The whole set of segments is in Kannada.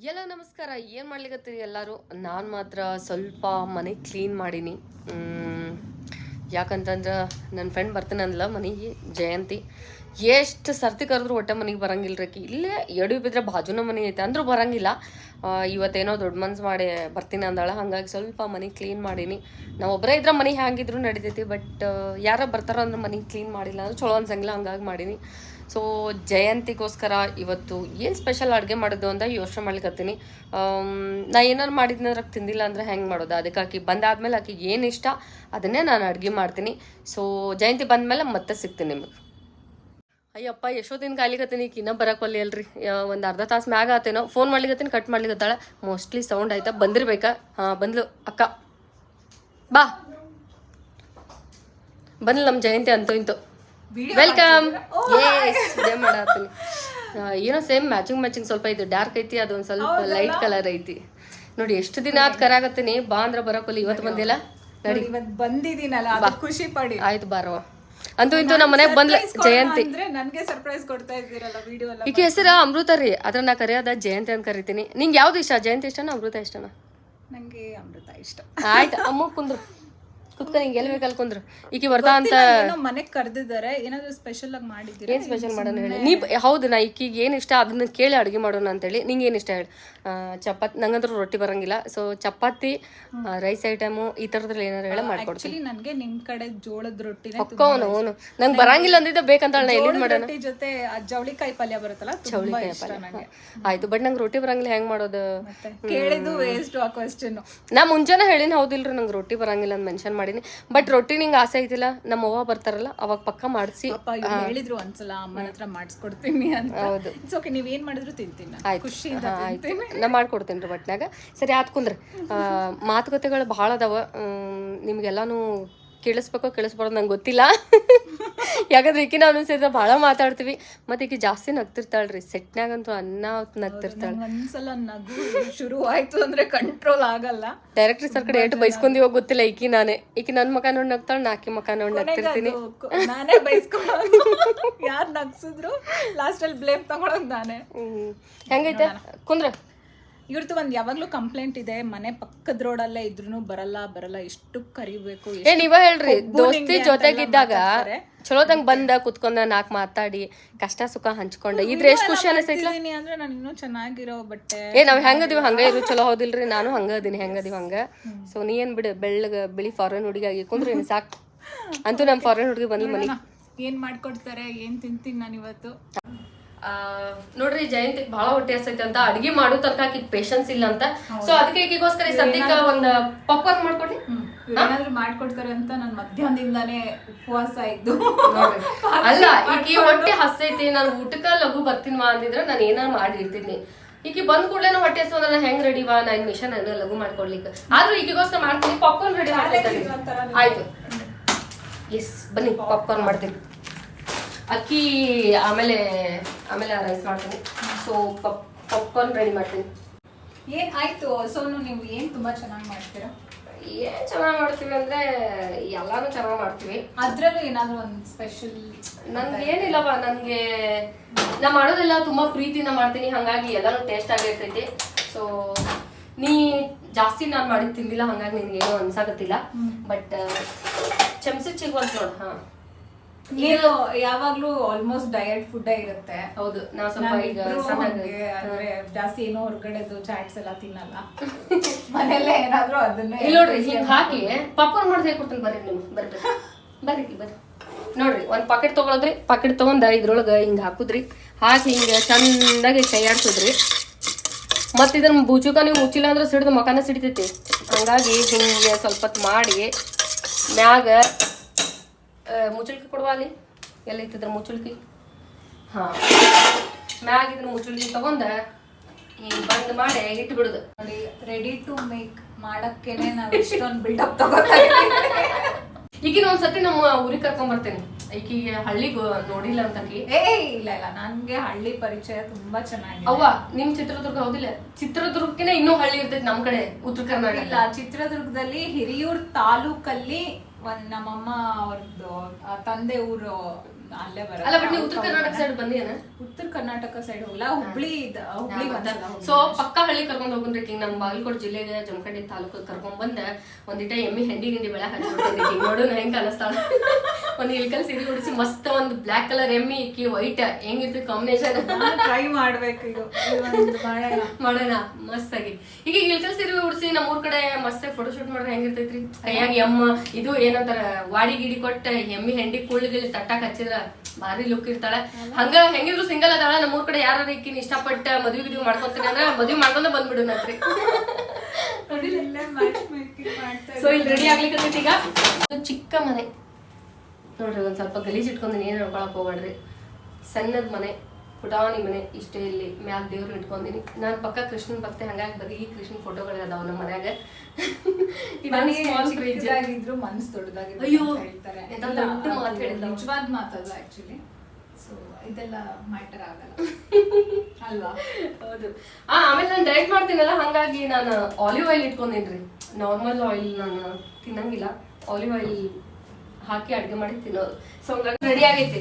ಎಲ್ಲ ನಮಸ್ಕಾರ. ಏನು ಮಾಡ್ಲಿಕತ್ತೀರಿ ಎಲ್ಲರೂ? ನಾನು ಮಾತ್ರ ಸ್ವಲ್ಪ ಮನೆ ಕ್ಲೀನ್ ಮಾಡೀನಿ. ಯಾಕಂತಂದ್ರೆ ನನ್ನ ಫ್ರೆಂಡ್ ಬರ್ತೀನಿ ಅಂದ್ಲ ಮನೆಗೆ, ಜಯಂತಿ. ಎಷ್ಟು ಸರ್ತಿ ಕರೆದ್ರು ಒಟ್ಟೆ ಮನೆಗೆ ಬರಂಗಿಲ್ಲ ರೀ. ಇಲ್ಲೇ ಎಡು ಬಿದ್ರೆ ಬಾಜುನ ಮನೆ ಐತೆ ಅಂದ್ರೂ ಬರಂಗಿಲ್ಲ. ಇವತ್ತೇನೋ ದೊಡ್ಡ ಮನ್ಸು ಮಾಡಿ ಬರ್ತೀನಿ ಅಂದಾಳ, ಹಾಗಾಗಿ ಸ್ವಲ್ಪ ಮನೆ ಕ್ಲೀನ್ ಮಾಡೀನಿ. ನಾವು ಒಬ್ಬರೇ ಇದ್ರೆ ಮನೆ ಹ್ಯಾಂಗಿದ್ರು ನಡಿತೈತಿ, ಬಟ್ ಯಾರ ಬರ್ತಾರೋ ಅಂದ್ರೆ ಮನೆ ಕ್ಲೀನ್ ಮಾಡಿಲ್ಲ ಅಂದ್ರೆ ಚಲೋ ಅನ್ಸಂಗಿಲ್ಲ, ಹಂಗಾಗಿ ಮಾಡೀನಿ. ಸೊ ಜಯಂತಿಗೋಸ್ಕರ ಇವತ್ತು ಏನು ಸ್ಪೆಷಲ್ ಅಡುಗೆ ಮಾಡೋದು ಅಂತ ಯೋಚನೆ ಮಾಡ್ಲಿಕತ್ತೀನಿ. ನಾ ಏನಾರು ಮಾಡಿದ್ನಂದ್ರೆ ತಿಂದಿಲ್ಲ ಅಂದ್ರೆ ಹೆಂಗೆ ಮಾಡೋದು? ಅದಕ್ಕೆ ಆಕಿ ಬಂದಾದ್ಮೇಲೆ ಆಕಿಗೆ ಏನು ಇಷ್ಟ ಅದನ್ನೇ ನಾನು ಅಡುಗೆ ಮಾಡ್ತೀನಿ. ಸೊ ಜಯಂತಿ ಬಂದಮೇಲೆ ಮತ್ತೆ ಸಿಗ್ತೀನಿ ನಿಮಗೆ. ಅಯ್ಯಪ್ಪ, ಎಷ್ಟೊತ್ತಿನ ಕಾಯ್ಲಿಕತ್ತೀನಿ, ಈಕಿ ಇನ್ನೂ ಬರೋಕೊಲ್ಲಿ ಅಲ್ರಿ. ಒಂದು ಅರ್ಧ ತಾಸು ಮ್ಯಾಗ ಆತೇನೋ. ಫೋನ್ ಮಾಡ್ಲಿಕತ್ತೀನಿ, ಕಟ್ ಮಾಡ್ಲಿಕತ್ತಾಳೆ. ಮೋಸ್ಟ್ಲಿ ಸೌಂಡ್ ಆಯ್ತಾ, ಬಂದಿರ್ಬೇಕಾ? ಹಾಂ ಬಂದ್ಲು ಅಕ್ಕ, ಬಾ ಬಂದ್ಲು ನಮ್ಮ ಜಯಂತಿ ಅಂತೂ ಇಂತು. ವೆಲ್ಕಮ್. ಎಸ್ ಡೇ ಮಾಡತ್ತೀನಿ. ಏನೋ ಸೇಮ್ ಮ್ಯಾಚಿಂಗ್ ಸ್ವಲ್ಪ ಇದು ಡಾರ್ಕ್ ಐತಿ, ಅದೊಂದು ಸ್ವಲ್ಪ ಲೈಟ್ ಕಲರ್ ಐತಿ. ನೋಡಿ ಎಷ್ಟು ದಿನ ಆದ್ ಕರಾಗತ್ತೀನಿ, ಬಾ ಅಂದ್ರೆ ಬರೋಕೊಲ್ಲಿ. ಇವತ್ತು ಬಂದಿಲ್ಲ ನೋಡಿ, ಬಂದಿದ್ದೀನಲ್ಲ, ಖುಷಿ ಪಡಿ. ಆಯ್ತು ಬಾರೋ. ಅಂತೂ ಇಂತೂ ನಮ್ಮ ಮನೆಗೆ ಬಂದ್ಲ ಜಯಂತಿ. ನನ್ಗೆ ಸರ್ಪ್ರೈಸ್ ಕೊಡ್ತಾ ಇದ್ದೀರಲ್ಲ ವಿಡಿಯೋ ಎಲ್ಲ. ಈಕೆ ಹೆಸರ ಅಮೃತ ರೀ, ಅದ್ರ ನಾ ಕರೆಯೋದ ಜಯಂತಿ ಅಂತ ಕರಿತೀನಿ. ನಿಂಗೆ ಯಾವ್ದು ಇಷ್ಟ? ಜಯಂತಿ ಇಷ್ಟನಾ ಅಮೃತ ಇಷ್ಟನಾ? ನಂಗೆ ಅಮೃತ ಇಷ್ಟ. ಆಯ್ತು ಅಮ್ಮ ಕುಂದ್ರು, ಕುತ್ಕ, ನಿಂಗೆ ಎಲ್ಲಿ ಬೇಕಲ್ಲಿ ಕುಂದ್ರು. ಈಕಿ ಬರ್ತಾ ಅಂತ ಮನೆಗೆ ಕರೆದಿದ್ದಾರೆ. ಏನಾದ್ರು ಸ್ಪೆಷಲ್ ಆಗಿ ಮಾಡಿದ್ದೀರಾ? ಏನು ಸ್ಪೆಷಲ್ ಮಾಡೋಣ ಹೇಳಿ ನೀ? ಹೌದು, ನಾ ಈಕಿಗೆ ಏನು ಇಷ್ಟ ಅದನ್ನ ಕೇಳಿ ಅಡುಗೆ ಮಾಡೋಣ ಅಂತೇಳಿ. ನಿಂಗೆ ಏನು ಇಷ್ಟ ಹೇಳಿ? ಚಪಾತಿ, ನಂಗಂದ್ರೂ ರೊಟ್ಟಿ ಬರಂಗಿಲ್ಲ. ಸೊ ಚಪಾತಿ, ರೈಸ್ ಐಟಮು ಈ ಥರದ್ರಲ್ಲಿ ಏನಾರು ಹೇಳ ಮಾಡ್ಕೊಡ್ತೀನಿ. ನನಗೆ ನಿಮ್ ಕಡೆ ಜೋಳದ ರೊಟ್ಟಿ ಅವನು ನಂಗೆ ಬರಂಗಿಲ್ಲ ಅಂದಿದ್ದ ಬೇಕಂತ ನಾ ಎಲ್ಲಿ ಮಾಡೋಣ. ಜೊತೆ ಜವಳಿಕಾಯಿ ಪಲ್ಯ ಬರುತ್ತಲ್ಲ, ಚವಳಿಕಾಯಿ ಪಲ್ಯ ಆಯ್ತು. ಬಟ್ ನಂಗೆ ರೊಟ್ಟಿ ಬರಂಗಿಲ್ಲ, ಹೆಂಗ್ ಮಾಡೋದು? ಕೇಳಿದ್ದು ವೇಸ್ಟ್ ಆ ಕ್ವೆಶ್ಚನ್. ನಾ ಮುಂಜಾನೆ ಹೇಳಿನ ಹೌದಿಲ್ರಿ, ನಂಗೆ ರೊಟ್ಟಿ ಬರಂಗಿಲ್ಲ ಅಂತ ಮೆನ್ಷನ್ ಮಾಡೀನಿ. ಬಟ್ ರೊಟ್ಟಿ ನಿಂಗೆ ಆಸೆ ಐತಿಲ್ಲ, ನಮ್ಮ ಅವ್ವ ಬರ್ತಾರಲ್ಲ ಅವಾಗ ಪಕ್ಕ ಮಾಡಿಸಿ ಹೇಳಿದ್ರು ಒಂದ್ಸಲ ಅಮ್ಮನ ಹತ್ರ ಮಾಡಿಸ್ಕೊಡ್ತೀನಿ ಅಂತ. ಹೌದು, ಇಟ್ಸ್ ಓಕೆ, ನೀವ್ ಏನ್ ಮಾಡಿದ್ರು ತಿಂತೀನಿ, ಖುಷಿಯಿಂದ ತಿಂತೀನಿ. ನಾ ಮಾಡ್ಕೊಡ್ತೇನೆ ರೀ ಬಟ್ನಾಗ. ಸರಿ ಆತ್ ಕುಂದ್ರಿ. ಮಾತುಕತೆಗಳು ಭಾಳ ಅದಾವ, ನಿಮ್ಗೆಲ್ಲಾನು ಕೇಳಿಸ್ಬಾರ್ದು ನಂಗೆ ಗೊತ್ತಿಲ್ಲ. ಯಾಕಂದ್ರೆ ಈಕಿ ನಾವು ಸೇರಿದ್ರೆ ಭಾಳ ಮಾತಾಡ್ತೀವಿ. ಮತ್ತೆ ಈಕಿ ಜಾಸ್ತಿ ನಗ್ತಿರ್ತಾಳ್ರಿ, ಸೆಟ್ನಾಗಂತೂ ಅನ್ನ ನಗ್ತಿರ್ತಾಳೆ. ಒಂದ್ಸಲ ನಗು ಶುರು ಆಯ್ತು ಅಂದ್ರೆ ಕಂಟ್ರೋಲ್ ಆಗಲ್ಲ. ಡೈರೆಕ್ಟ್ರಿ ಸರ್ ಕಡೆ ಎಷ್ಟು ಬೈಸ್ಕೊಂಡಿವಾಗ ಗೊತ್ತಿಲ್ಲ. ಈಕಿ ನನ್ನ ಮಕ ನೋಡಿ ನಗ್ತಾಳೆ, ನಾಕಿ ಮಕ ನೋಡಿ ನಗ್ತಿರ್ತೀನಿ. ನಾನೇ ಬೈಸ್ಕೊಳ್ಳೋದು, ಯಾರು ನಗ್ಸಿದ್ರು ಲಾಸ್ಟ್ ಅಲ್ಲಿ ಬ್ಲೇಮ್ ತಗೊಳೋದು ನಾನೇ. ಹೆಂಗೈತೆ ಕುಂದ್ರ? ಇವ್ರದ್ದು ಒಂದ್ ಯಾವಾಗ್ಲೂ ಕಂಪ್ಲೇಂಟ್ ಇದೆ, ಮನೆ ಪಕ್ಕದ ರೋಡಲ್ಲೇ ಇದ್ರೂ ಬರಲ್ಲ, ಎಷ್ಟು ಕರಿಬೇಕು. ನೀವ ಹೇಳ್ರಿ, ದೋಸ್ತಿ ಜೊತೆಗಿದ್ದಾಗ ಚಲೋದಂಗ್ ಬಂದ ಕುತ್ಕೊಂಡ ನಾಕ್ ಮಾತಾಡಿ ಕಷ್ಟ ಸುಖ ಹಂಚ್ಕೊಂಡ ಇದ್ರೆ ಎಷ್ಟು ಖುಷಿ ಅನಿಸ್ತೈತಿ ಅಂದ್ರೆ ನಾನು ಇನ್ನೂ ಚೆನ್ನಾಗಿರೋ ಬಟ್ಟೆ. ನಾವ್ ಹೆಂಗದಿವಿ ಹಂಗ ಇರು, ಚಲೋ ಹೌದಿಲ್ರಿ? ನಾನು ಹಂಗ ಅದೀನಿ, ಹೆಂಗದಿವಿ ಹಂಗ. ಸೊ ನೀ ಏನ್ ಬಿಡು, ಬೆಳ್ಳಗ ಬಿಳಿ ಫಾರಿನ್ ಹುಡುಗಿ ಆಗಿ ಕುಂದ್ರಿ ಸಾಕ್. ಅಂತೂ ನಮ್ ಫಾರಿನ್ ಹುಡುಗಿ ಬಂದ್ಲು ಮನೆಗೆ. ಏನ್ ಮಾಡ್ಕೊಡ್ತಾರೆ, ಏನ್ ತಿಂತೀನಿ ನಾನು ಇವತ್ತು? ನೋಡ್ರಿ, ಜಯಂತಿಗೆ ಬಹಳ ಹೊಟ್ಟೆ ಹಸೈತೆ ಅಂತ ಅಡಿಗೆ ಮಾಡೋ ತನಕ ಆಕಿಗೆ ಪೇಷನ್ಸ್ ಇಲ್ಲ ಅಂತ. ಸೊ ಅದಕ್ಕೆ ಈಗಿಗೋಸ್ಕರ ಸದ್ಯಕ್ಕೆ ಒಂದ್ ಪಾಪ್ಕಾರ್ನ್ ಮಾಡ್ಕೊಡ್ಲಿ. ಏನಾದ್ರು ಮಾಡ್ಕೊಡ್ತಾರೆ ಅಂತ ನಾನು ಮಧ್ಯಾಹ್ನದಿಂದಾನೇ ಉಪವಾಸ ಇದ್ದು. ಅಲ್ಲ, ಈಕಿ ಹೊಟ್ಟೆ ಹಸೈತಿ, ನಾನು ಊಟಕ್ಕ ಲಘು ಬರ್ತೀನ್ವಾ ಅಂದಿದ್ರೆ ನಾನು ಏನಾರು ಮಾಡಿ ಇರ್ತಿದ್ನಿ. ಈಕಿ ಬಂದ್ ಕೂಡಲೇ ಹೊಟ್ಟೆ ಹಸು, ನಾನು ಹೆಂಗ್ ರೆಡಿವಾ, ನಾನು ಮಿಷನ್ ಲಘು ಮಾಡ್ಕೊಡ್ಲಿಕ್ಕೆ. ಆದ್ರೂ ಈಗಿಗೋಸ್ಕರ ಮಾಡ್ತೀನಿ, ಪಾಪ್ಕಾರ್ನ್ ರೆಡಿ ಮಾಡ್ತೀನಿ. ಆಯ್ತು, ಎಸ್ ಬನ್ನಿ ಪಾಪ್ಕಾರ್ನ್ ಮಾಡ್ತೀನಿ. ಅಕ್ಕಿ ಆಮೇಲೆ ರೈಸ್ ಮಾಡ್ತೀನಿ. ಸೊ ಪಾಪ್ಕಾರ್ನ್ ರೆಡಿ ಮಾಡ್ತೀನಿ. ಏನ್ ಆಯ್ತು ಸೋನು, ನೀವು ಏನ್ ತುಂಬಾ ಚೆನ್ನಾಗಿ ಮಾಡ್ತೀರಾ? ಏನ್ ಚೆನ್ನಾಗಿ ಮಾಡ್ತೀವಿ ಅಂದ್ರೆ ಎಲ್ಲಾನು ಚೆನ್ನಾಗಿ ಮಾಡ್ತೀವಿ. ಅದ್ರಲ್ಲೂ ಏನಾದ್ರು ಒಂದು ಸ್ಪೆಷಲ್? ನನ್ಗೆ ಏನಿಲ್ಲವ, ನನ್ಗೆ ನಾ ಮಾಡೋದೆಲ್ಲ ತುಂಬಾ ಪ್ರೀತಿಯಿಂದ ಮಾಡ್ತೀನಿ, ಹಂಗಾಗಿ ಎಲ್ಲಾನು ಟೇಸ್ಟ್ ಆಗಿರ್ತೈತಿ. ಸೊ ನೀ ಜಾಸ್ತಿ ನಾನು ಮಾಡಿದ್ ತಿಂದಿಲ್ಲ, ಹಂಗಾಗಿ ನಿನ್ಗೆ ಏನೋ ಅನ್ಸಾಕತ್ತಿಲ್ಲ. ಬಟ್ ಚಮಚ ಚಿಗುವಂತ ನೋಡ್. ಹಾ, ನೀನು ಯಾವಾಗ್ಲೂ ಆಲ್ಮೋಸ್ಟ್ ಡಯಟ್ ಫುಡ್ ಇರುತ್ತೆ. ಹೌದು, ನಾವು ಸ್ವಲ್ಪ ಈಗ ಅಂದ್ರೆ ಜಾಸ್ತಿ ಏನೋ ಹೊರಗಡೆದು ಚಾಟ್ಸ್ ಎಲ್ಲ ತಿನ್ನಲ್ಲ, ಮನೆಯಲ್ಲೇ ಏನಾದ್ರು ಅದನ್ನೇ. ಇಲ್ಲಿ ನೋಡ್ರಿ, ಹಿಂಗ್ ಹಾಕಿ ಪಾಪ್ಕಾರ್ನ್ ಮಾಡಿ ಹೇಳ್ಕೊಡ್ತೀನಿ. ಬರ್ರಿ ನೀವು, ಬರ್ರಿ. ನೋಡ್ರಿ, ಒಂದ್ ಪಾಕೆಟ್ ತಗೊಳದ್ರಿ, ಪಾಕೆಟ್ ತಗೊಂಡ ಇದ್ರೊಳಗ ಹಿಂಗ್ ಹಾಕುದ್ರಿ, ಹಾಕಿ ಹಿಂಗ ಚಂದಾಗಿ ಕೈಯಾಡ್ಸುದ್ರಿ. ಮತ್ ಇದನ್ನ ಬೂಜುಕ ನೀವು ಮುಚ್ಚಿಲ್ಲ ಅಂದ್ರೆ ಸಿಡಿದು ಮಕಾನ ಸಿಡಿತೈತಿ. ಹಂಗಾಗಿ ಹಿಂಗೆ ಸ್ವಲ್ಪ ಹೊತ್ತು ಮಾಡಿ ಮ್ಯಾಗ ಮುಚ್ಚಳ್ಕಿ ಕೊಡುವ. ಅಲ್ಲಿ ಎಲ್ಲ ಇತ್ತಿದ್ರ ಮುಚ್ಚಳ್ಕಿ. ಹಾ, ಮ್ಯಾಗ ಇದ್ರ ಮುಚ್ಚಳ್ಕಿ ತಗೊಂಡ ಹಿಂಗ್ ಬಂದ್ ಮಾಡಿ ಇಟ್ಟು ಬಿಡುದು. ನೋಡಿ, ರೆಡಿ ಟು ಮೇಕ್ ಮಾಡಕ್ಕೇನೆ ನಾವ್ ಇಷ್ಟೊಂದು ಬಿಲ್ಡಪ್ ತಗೋತಾ ಈಗಿನ ಒಂದ್ಸತಿ ನಮ್ಮ ಊರಿಗೆ ಕರ್ಕೊಂಡ್ ಬರ್ತೇನೆ. ಈಕಿಗೆ ಹಳ್ಳಿಗೆ ನೋಡಿಲ್ಲ ಅಂತ. ಇಲ್ಲ ನನ್ಗೆ ಹಳ್ಳಿ ಪರಿಚಯ ತುಂಬಾ ಚೆನ್ನಾಗಿದೆ. ಅವ್ವ, ನಿಮ್ ಚಿತ್ರದುರ್ಗ ಹೌದಿಲ್ಲ? ಚಿತ್ರದುರ್ಗಕ್ಕಿನ ಇನ್ನೂ ಹಳ್ಳಿ ಇರ್ತೈತಿ ನಮ್ ಕಡೆ, ಉತ್ತರ ಕರ್ನಾಟಕ. ಇಲ್ಲ, ಚಿತ್ರದುರ್ಗದಲ್ಲಿ ಹಿರಿಯೂರ್ ತಾಲೂಕಲ್ಲಿ ನಮ್ಮಮ್ಮ ಅವ್ರದ್ದು ತಂದೆ ಊರು ಅಲ್ಲೇ ಅಲ್ಲ ಬಟ್ ನೀವು ಉತ್ತರ ಕರ್ನಾಟಕ ಸೈಡ್ ಬಂದಿ ಏನ? ಉತ್ತರ ಕರ್ನಾಟಕ ಸೈಡ್ ಹೋಗಲ್ಲ, ಹುಬ್ಳಿ ಸೊ ಪಕ್ಕ ಹಳ್ಳಿ ಕರ್ಕೊಂಡ್ ಹೋಗ್ರಿ ಈಗ ನಮ್ ಬಾಗಲಕೋಟೆ ಜಿಲ್ಲೆಗೆ ಜಮಖಂಡಿ ತಾಲೂಕು ಕರ್ಕೊಂಡ್ ಬಂದ ಒಂದಿಟ ಎಮ್ಮಿ ಹೆಂಡಿ ಗಿಂಡಿ ಬೆಳೆ ಹಚ್ಚಿಬಿಟ್ಟಿದ್ರಿ ನೋಡು ಹೆಂಗ್ ಅನಸ್ತಾಳ. ಒಂದ್ ಇಳ್ಕಲ್ ಸೀರೆ ಉಡಿಸಿ ಮಸ್ತ್ ಒಂದ್ ಬ್ಲಾಕ್ ಕಲರ್ ಎಮ್ಮಿ ಇಕ್ಕಿ ವೈಟ್ ಹೆಂಗಿರ್ತದೆ ಕಾಂಬಿನೇಷನ್ ಟ್ರೈ ಮಾಡ್ಬೇಕು ಇದು ಮಾಡೋಣ ಮಸ್ತ್ ಆಗಿ. ಈಗ ಇಳ್ಕಲ್ ಸೀರೆ ಉಡಿಸಿ ನಮ್ಮೂರ್ ಕಡೆ ಮಸ್ತ್ ಫೋಟೋ ಶೂಟ್ ಮಾಡ್ರೆ ಹೆಂಗಿರ್ತೈತ್ರಿ? ಕೈಯಾಗ ಎಮ್ಮ ಇದು ಏನಂತಾರ ವಾಡಿ ಗಿಡಿ ಕೊಟ್ಟ ಎಮ್ಮಿ ಹೆಂಡಿ ಕುಳ್ಳಿಗಿಳಿ ತಟ್ಟಾಕ್ ಹಚ್ಚಿದ್ರ ಭಾರಿ ಲುಕ್ ಇರ್ತಾಳ. ಹಂಗ ಹೆಂಗಿದ್ರು ಸಿಂಗಲ್ ಅದಾಳ. ನಮ್ಮೂರ್ ಕಡೆ ಯಾರು ಇಕ್ಕಿನ ಇಷ್ಟಪಟ್ಟ ಮದ್ವಿ ಗಿದ್ವಿ ಮಾಡ್ಕೊತೀನಿ ಅಂದ್ರೆ ಮದ್ವಿ ಮಾಡ್ಕೊಂಡ ಬಂದ್ಬಿಡು ನತ್ರಿ. ಸೊ ಇಲ್ಲಿ ರೆಡಿ ಆಗ್ಲಿಕ್ಕೆ ಈಗ ಚಿಕ್ಕ ಮನೆ ನೋಡ್ರಿ, ಒಂದ್ ಸ್ವಲ್ಪ ಗಲೀಜ್ ಇಟ್ಕೊಂಡಿ ಏನ್ ಹೇಳ್ಕೊಳಕ್ ಹೋಗ್ಬೇಡ್ರಿ. ಸಣ್ಣದ್ ಮನೆ, ಪುಟಾಣಿ ಮನೆ ಇಷ್ಟೇ. ಇಲ್ಲಿ ಮ್ಯಾಲ ದೇವ್ರು ಇಟ್ಕೊಂಡಿನಿ. ನಾನ್ ಪಕ್ಕ ಕೃಷ್ಣನ್ ಭಕ್ತಿ, ಹಂಗಾಗಿ ಬರೀ ಕೃಷ್ಣನ್ ಫೋಟೋಗಳು ಅದಾವ ನಮ್ಮ ಮನ್ಯಾಗ. ಚಿಕ್ಕದಾಗಿದ್ರು ಮನಸ್ಸು ದೊಡ್ಡದಾಗಿದ್ರು ಅಯ್ಯೋ ಹೇಳ್ತಾರೆ. ದೊಡ್ಡ ಮಾತು ಹೇಳಿಲ್ಲ, ನಿಜವಾದ ಮಾತಲ್ಲ ಆಕ್ಚುಲಿ. ಸೊ ಇದೆಲ್ಲ ಮ್ಯಾಟರ್ ಆಗಲ್ಲ ಅಲ್ವಾ? ಹೌದು. ಆಮೇಲೆ ನಾನು ಡೈಟ್ ಮಾಡ್ತೀನಲ್ಲ, ಹಂಗಾಗಿ ನಾನು ಆಲಿವ್ ಆಯಿಲ್ ಇಟ್ಕೊಂಡಿನ್ರಿ. ನಾರ್ಮಲ್ ಆಯಿಲ್ ನಾನು ತಿನ್ನಂಗಿಲ್ಲ, ಆಲಿವ್ ಆಯಿಲ್ ಹಾಕಿ ಅಡ್ಗೆ ಮಾಡಿ ತಿನ್ನೋದು. ಸೊ ಹಂಗಾಗಿ ರೆಡಿ ಆಗೈತಿ.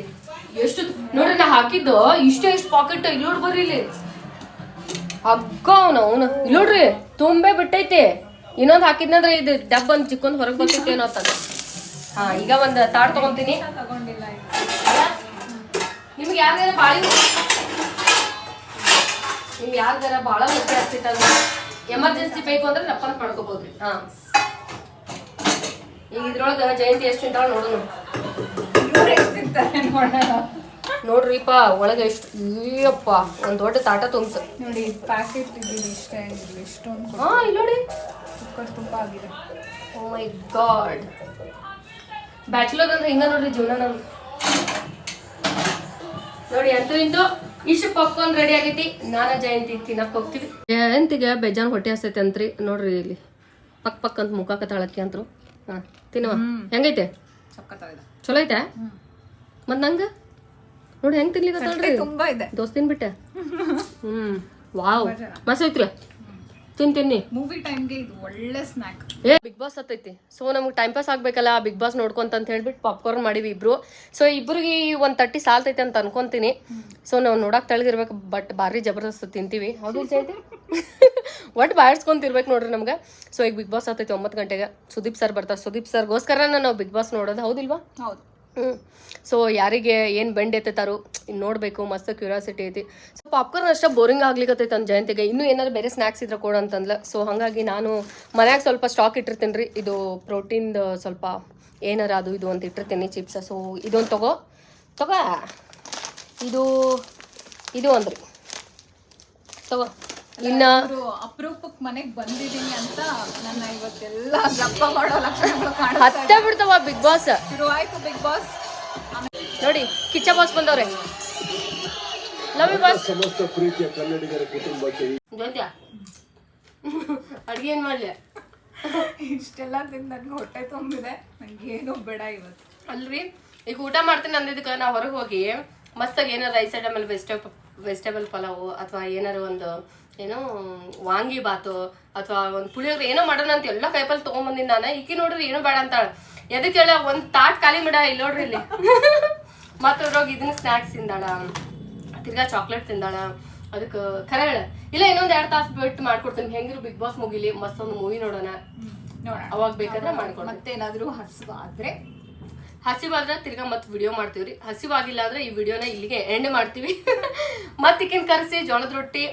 ಎಷ್ಟು ನೋಡ್ರಿ ನಾ ಹಾಕಿದ್ದು ಇಷ್ಟ ಪಾಕೆಟ್ ಇಲ್ಲಿ ನೋಡ್ ಬರ್ರಿ ಇಲ್ಲಿ ಅಗ್ಗ ಅವನು ಇಲ್ಲಿ ನೋಡ್ರಿ ತುಂಬೆ ಬಿಟ್ಟೈತಿ. ಇನ್ನೊಂದ್ ಹಾಕಿದ್ನಂದ್ರೆ ಇದು ಡಬ್ಬ ಒಂದ್ ಚಿಕ್ಕೊಂದ್ ಹೊರಗ್ ಬರ್ತೈತಿ ಏನೋ ಅಂತದ. ಈಗ ಒಂದ್ ತಾಡ್ ತಗೊಂತೀನಿ. ತಗೊಂಡಿಲ್ಲ ನಿಮ್ಗೆ ಯಾರ್ದಾರ ಬಾಳ ಮುಖ್ಯ ಆಗ್ತಿತ್ತಂದ್ರೆ ಎಮರ್ಜೆನ್ಸಿ ಬೇಕು ಅಂದ್ರೆ ರಪ್ಪನ್ ಮಾಡ್ಕೋಬಹುದ್ರಿ. ಈಗ ಇದ್ರೊಳಗ ಜಯಂತಿ ಎಷ್ಟು ತಿಂತಾಳ ನೋಡೋಣ. ನೋಡ್ರಿಪ್ಪ ಒಳಗೆ ಎಷ್ಟು ಅಯ್ಯಪ್ಪ ಒಂದ್ ದೊಡ್ಡ ತಾಟ ತುಂಬ್ಸ ನೋಡಿ. ಪ್ಯಾಕೆಟ್ ಇಷ್ಟ ಎಷ್ಟೊಂದು ಇಲ್ಲಿ ನೋಡಿ ತುಪ್ಪ ಆಗಿದೆ. ಓ ಮೈ ಗಾಡ್, ಬ್ಯಾಚುಲರ್ ಅಂದ್ರೆ ಹಿಂಗ ನೋಡ್ರಿ ಜೀವನ ನಮ್ದು. ನೋಡಿ ಅಂತೂ ಇಂತೂ ಇಷ್ಟು ಪಾಪ್ಕಾರ್ನ್ ರೆಡಿ ಆಗೈತಿ. ಜಯಂತಿ ತಿನ್ನಕ್ ಹೋಗ್ತೀವಿ. ಜಯಂತಿಗೆ ಬೇಜಾನ್ ಹೊಟ್ಟೆ ಹಸ್ತೈತೆ ಅಂತ್ರಿ. ನೋಡ್ರಿ ಇಲ್ಲಿ ಪಕ್ ಅಂತ ಮುಖ ಕತ್ತಾಳಕ್ಕಿ ಅಂತರು. ತಿನ್ನುವ ಹೆಂಗೈತೆ? ಚಲೋ ಐತೆ? ಮತ್ ನಂಗ ನೋಡಿ ಹೆಂಗ್ ತಿನ್ಲಿಕ್ಕೆ ತುಂಬಾ ಇದೆ ದೋಸ್ತಿನ್ ಬಿಟ್ಟೆ. ವಾವ್ ಮಸ್ತ್ ಐತ್ರಿ. ತಿನ್ನಿ. ಮೂವಿ ಟೈಮ್ಗೆ ಇದು ಒಳ್ಳೆ ಸ್ನಾಕ್. ಬಿಗ್ ಬಾಸ್ ಹತ್ತೈತಿ. ಸೊ ನಮ್ಗೆ ಟೈಮ್ ಪಾಸ್ ಆಗ್ಬೇಕಲ್ಲ ಬಿಗ್ ಬಾಸ್ ನೋಡ್ಕೊಂತ ಅಂತ ಹೇಳ್ಬಿಟ್ಟು ಪಾಪ್ಕಾರ್ನ್ ಮಾಡಿವಿ ಇಬ್ರು. ಸೊ ಇಬ್ರಿಗೆ 130 ಸಾಲ್ತೈತೆ ಅಂತ ಅನ್ಕೊಂತೀನಿ. ಸೊ ನಾವು ನೋಡಕ್ ತೆಳಗಿರ್ಬೇಕು, ಬಟ್ ಭಾರಿ ಜಬರ್ದಸ್ತ್ ತಿಂತೀವಿ. ಹೌದು ಜಯಂತಿ? ಒಟ್ಟು ಬಾಯಿಸ್ಕೊಂತಿರ್ಬೇಕು ನೋಡ್ರಿ ನಮ್ಗೆ. ಸೊ ಈಗ ಬಿಗ್ ಬಾಸ್ ಹತ್ತೈತಿ 9 ಗಂಟೆಗೆ. ಸುದೀಪ್ ಸರ್ ಬರ್ತಾರೆ. ಸುದೀಪ್ ಸರ್ಗೋಸ್ಕರ ನಾವು ಬಿಗ್ ಬಾಸ್ ನೋಡೋದು, ಹೌದಿಲ್ವಾ? ಹೌದು. ಸೊ ಯಾರಿಗೆ ಏನು ಬೆಂಡ್ ಎತ್ತಾರು ನೋಡಬೇಕು, ಮಸ್ತ್ ಕ್ಯೂರಿಯಾಸಿಟಿ ಐತಿ. ಸೊ ಪಾಪ್ಕಾರ್ನ್ ಅಷ್ಟೇ ಬೋರಿಂಗ್ ಆಗ್ಲಿಕ್ಕತ್ತೈತೆ ನನ್ನ ಜಯಂತಿಗೆ. ಇನ್ನೂ ಏನಾದ್ರು ಬೇರೆ ಸ್ನ್ಯಾಕ್ಸ್ ಇದ್ರೆ ಕೊಡು ಅಂತಂದ್ಲ. ಸೊ ಹಾಗಾಗಿ ನಾನು ಮನ್ಯಾಗ ಸ್ವಲ್ಪ ಸ್ಟಾಕ್ ಇಟ್ಟಿರ್ತೀನಿ ರೀ. ಇದು ಪ್ರೋಟೀನ್ದು ಸ್ವಲ್ಪ ಏನಾರ ಅದು ಇದು ಅಂತ ಇಟ್ಟಿರ್ತೀನಿ, ಚಿಪ್ಸ್. ಸೊ ಇದೊಂದು ತಗೋ ಇದು ಅಂದ್ರಿ ತಗೋ. ಇನ್ನ ಅಪರೂಪಕ್ಕೆ ಮನೆಗೆ ಬಂದಿದ್ದೀನಿ ಅಂತ ನನ್ನ ಇವತ್ತೆಲ್ಲ ಜಪ್ಪ ಮಾಡೋ ಲಕ್ಷಣಗಳು ಹತ್ತೆ ಬಿಡ್ತಾವ ಬಿಗ್ ಬಾಸ್. ಶುರು ಆಯ್ತು ಬಿಗ್ ಬಾಸ್. ನೋಡಿ ಕಿಚ್ಚ ಬಾಸ್ ಬಂದವ್ರೆ. Love you boss. ಸಮಸ್ತ ಪ್ರೀತಿಯ ಕನ್ನಡಿಗರ ಕುಟುಂಬಕ್ಕೆ ಜೊತೆ ಅಡ್ಗೆ ಏನ್ ಮಾಡ್ಲಿ? ಇಷ್ಟೆಲ್ಲ ತಿಂದು ನನ್ಗೆ ಹೊಟ್ಟೆ ತುಂಬಿದೆ. ನಂಗೆ ಏನೋ ಬೇಡ ಇವತ್ತು. ಅಲ್ರಿ ಈಗ ಊಟ ಮಾಡ್ತೀನಿ ಅಂದಿದ್ದಕ್ಕೆ ನಾವು ಹೊರಗೆ ಹೋಗಿ ಮಸ್ತಾಗಿ ಏನಾರು ರೈಸ್ ಐಟಮ್ ಅಲ್ಲಿ ವೆಜಿಟೇಬಲ್ ಪಲಾವು ಅಥವಾ ಏನಾರು ಒಂದು ಏನೋ ವಾಂಗಿ ಬಾತು ಅಥವಾ ಒಂದು ಪುಳಿಯೋಗರೆ ಏನೋ ಮಾಡೋಣ ಅಂತ ಎಲ್ಲ ಕೈಪಲ್ಲಿ ತೊಗೊಂಬಂದಿನಿ ನಾನು. ಈಕಿ ನೋಡ್ರಿ ಏನೋ ಬೇಡ ಅಂತಾಳ. ಎದಕ್ಕೆ ಹೇಳ ಒಂದು ತಾಟ್ ಖಾಲಿ ಬಿಡ ಇಲ್ಲಿ ನೋಡ್ರಿ ಇಲ್ಲಿ. ಮತ್ತೆ ಅದ್ರೊಳಗೆ ಇದನ್ನ ಸ್ನ್ಯಾಕ್ಸ್ ತಿಂದಾಳ, ತಿರ್ಗಾ ಚಾಕ್ಲೇಟ್ ತಿಂದಾಳ. ಅದಕ್ಕೆ ಖರೆ ಹೇಳ ಇಲ್ಲ ಇನ್ನೊಂದು 2 ತಾಸು ಬಿಟ್ಟು ಮಾಡ್ಕೊಡ್ತೀನಿ. ಹೆಂಗಿರು ಬಿಗ್ ಬಾಸ್ ಮುಗಿಲಿ, ಮಸ್ತ್ ಒಂದು ಮೂವಿ ನೋಡೋಣ. ಅವಾಗ ಬೇಕಾದ್ರೆ ಮಾಡ್ಕೊಡ್ತೀನಿ. ಮತ್ತೇನಾದ್ರೂ ಹಸಿವಾದ್ರೆ ತಿರ್ಗಾ ಮತ್ತೆ ವಿಡಿಯೋ ಮಾಡ್ತೀವ್ರಿ. ಹಸಿವಾಗಿಲ್ಲ ಅಂದ್ರೆ ಈ ವಿಡಿಯೋನ ಇಲ್ಲಿಗೆ ಎಂಡ್ ಮಾಡ್ತೀವಿ. ಮತ್ತೆ ಈಕಿನ ಕರೆಸಿ ಜೋಳದ ರೊಟ್ಟಿ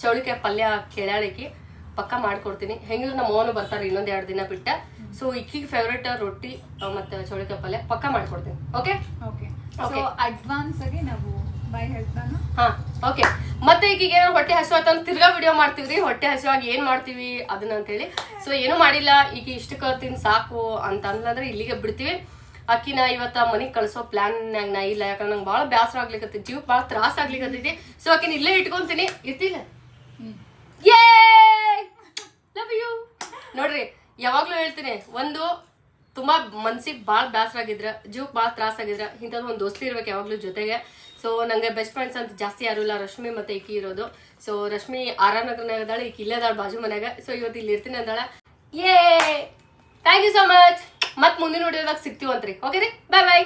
ಚೌಳಿಕಾಯಿ ಪಲ್ಯ ಕೇಳಾಳಿಕಿ ಪಕ್ಕ ಮಾಡ್ಕೊಡ್ತೀನಿ. ಹೆಂಗಿದ್ರು ನಮ್ಮ ಮೋನು ಬರ್ತಾರೆ ಇನ್ನೊಂದ್ 2 ದಿನ ಬಿಟ್ಟ. ಸೊ ಇಕ್ಕಿಗೆ ಫೇವ್ರೇಟ್ ರೊಟ್ಟಿ ಮತ್ತೆ ಚೌಳಿಕಾಯಿ ಪಲ್ಯ ಪಕ್ಕ ಮಾಡ್ಕೊಡ್ತೀನಿ. ಓಕೆ ಅಡ್ವಾನ್ಸ್ ಆಗಿ ನಾವು ಬೈ ಹೇಳ್ತಾನ. ಓಕೆ. ಮತ್ತೆ ಈಗೀಗ ಏನೋ ಹೊಟ್ಟೆ ಹಸಿವಾತಂತ ತಿರ್ಗಾ ವಿಡಿಯೋ ಮಾಡ್ತೀವ್ರಿ. ಹೊಟ್ಟೆ ಹಸಿವಾಗಿ ಏನ್ ಮಾಡ್ತೀವಿ ಅದನ್ನ ಅಂತೇಳಿ. ಸೊ ಏನು ಮಾಡಿಲ್ಲ, ಈಗ ಇಷ್ಟಕ್ಕೆ ತಿನ್ ಸಾಕು ಅಂತ ಅಂದ್ಲಂದ್ರೆ ಇಲ್ಲಿಗೆ ಬಿಡ್ತೀವಿ. ಅಕ್ಕಿನ ಇವತ್ತ ಮನಿಗ್ ಕಳ್ಸೋ ಪ್ಲಾನ್ನಾಗ ನಾ ಇಲ್ಲ. ಯಾಕಂದ್ರೆ ನಂಗೆ ಭಾಳ ಬೇಸರ ಆಗ್ಲಿಕ್ಕತ್ತೈತಿ, ಜೀವಕ್ಕೆ ಭಾಳ ತ್ರಾಸ ಆಗ್ಲಿಕ್ಕತ್ತೈತಿ. ಸೊ ಆಕಿನ ಇಲ್ಲೇ ಇಟ್ಕೊಂತೀನಿ. ಇರ್ತಿಲ್ಲ ಲವ್ ಯು. ನೋಡ್ರಿ ಯಾವಾಗ್ಲೂ ಹೇಳ್ತೀನಿ, ಒಂದು ತುಂಬಾ ಮನ್ಸಿಗೆ ಭಾಳ ಬೇಸರ ಆಗಿದ್ರ, ಜೀವಕ್ಕೆ ಭಾಳ ತ್ರಾಸ ಆಗಿದ್ರ ಇಂಥದ್ದು ಒಂದು ದೋಸ್ತಿ ಇರ್ಬೇಕು ಯಾವಾಗ್ಲೂ ಜೊತೆಗೆ. ಸೊ ನಂಗೆ ಬೆಸ್ಟ್ ಫ್ರೆಂಡ್ಸ್ ಅಂತ ಜಾಸ್ತಿ ಯಾರು ಇಲ್ಲ, ರಶ್ಮಿ ಮತ್ತೆ ಈಕಿ ಇರೋದು. ಸೊ ರಶ್ಮಿ ಆರ್ ನಗರನಾಗ ಅದಾಳ, ಈಕಿ ಇಲ್ಲೇ ಅದಾಳ ಬಾಜು ಮನ್ಯಾಗ. ಸೊ ಇವತ್ತು ಇಲ್ಲಿ ಇರ್ತೀನಿ ಅಂದಾಳ. Thank you so much. ಮತ್ ಮುಂದಿನ ವಿಡಿಯೋದಾಗ ಸಿಗ್ತೀವಂತ್ರಿ. ಓಕೆ ರೀ, ಬಾಯ್ ಬಾಯ್.